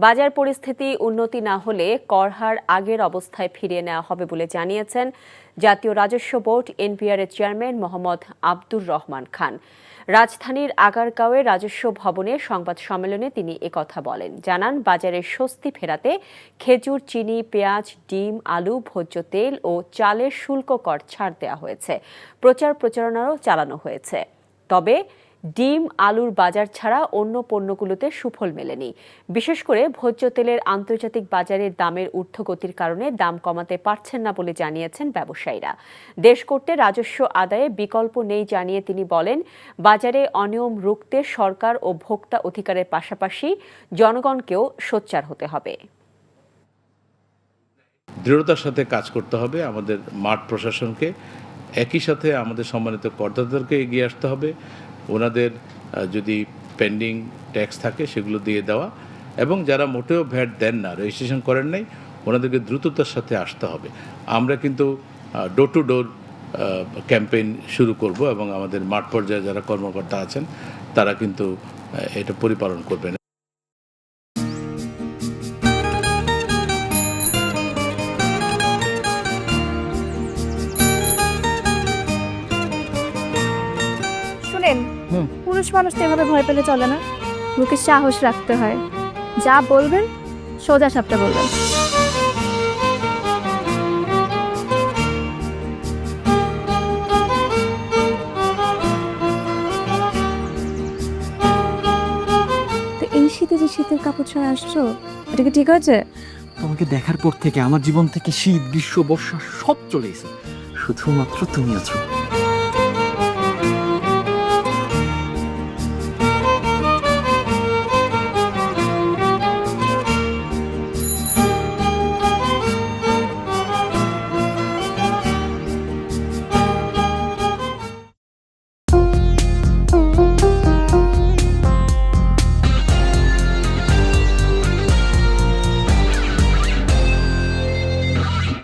বাজার পরিস্থিতি উন্নতি না হলে কর হার আগের অবস্থায় ফিরিয়ে নেওয়া হবে বলে জানিয়েছেন জাতীয় রাজস্ব বোর্ড এনবিআর এর চেয়ারম্যান মোহাম্মদ আব্দুর রহমান খান। রাজধানীর আগারগাঁওয়ে রাজস্ব ভবনে সংবাদ সম্মেলনে তিনি একথা বলেন। জানান, বাজারে স্বস্তি ফেরাতে খেজুর, চিনি, পেঁয়াজ, ডিম, আলু, ভোজ্য তেল ও চালের শুল্ক কর ছাড় দেওয়া হয়েছে। প্রচারণাও চালানো হয়েছে। তবে ডিম, আলুর বাজার ছাড়া অন্য পণ্যগুলোতে সুফল মেলেনি। বিশেষ করে ভোজ্য তেলের আন্তর্জাতিক বাজারের দামের ঊর্ধ্বগতির কারণে দাম কমাতে পারছেন না বলে জানিয়েছেন ব্যবসায়ীরা। দেশ করতে রাজস্ব আদায়ে বিকল্প নেই জানিয়ে তিনি বলেন, বাজারে অনিয়ম রুখতে সরকার ও ভোক্তা অধিকারের পাশাপাশি জনগণকেও সোচ্চার হতে হবে। দৃঢ়তার সাথে কাজ করতে হবে আমাদের মাঠ প্রশাসনকে, একই সাথে আমাদের সম্মানিত করদাতাদেরকে এগিয়ে আসতে হবে। ওনাদের যদি পেন্ডিং ট্যাক্স থাকে সেগুলো দিয়ে দেওয়া, এবং যারা মোটেও ভ্যাট দেন না, রেজিস্ট্রেশন করেন নাই, ওনাদেরকে দ্রুততার সাথে আসতে হবে। আমরা কিন্তু ডোর টু ডোর ক্যাম্পেইন শুরু করব এবং আমাদের মাঠ পর্যায়ে যারা কর্মকর্তা আছেন তারা কিন্তু এটা পরিপালন করবেন। পুরুষ মানুষ তো এভাবে ভয় পেলে চলে না, মুখে সাহস রাখতে হয়। যা বলবেন সোজা সাপটা বলবেন। তো এই শীতে যে শীতের কাপড় ছাড়া আসছো, এটা কি ঠিক আছে? তোমাকে দেখার পর থেকে আমার জীবন থেকে শীত, গ্রীষ্ম, বর্ষা সব চলে গেছে, শুধুমাত্র তুমি আছো।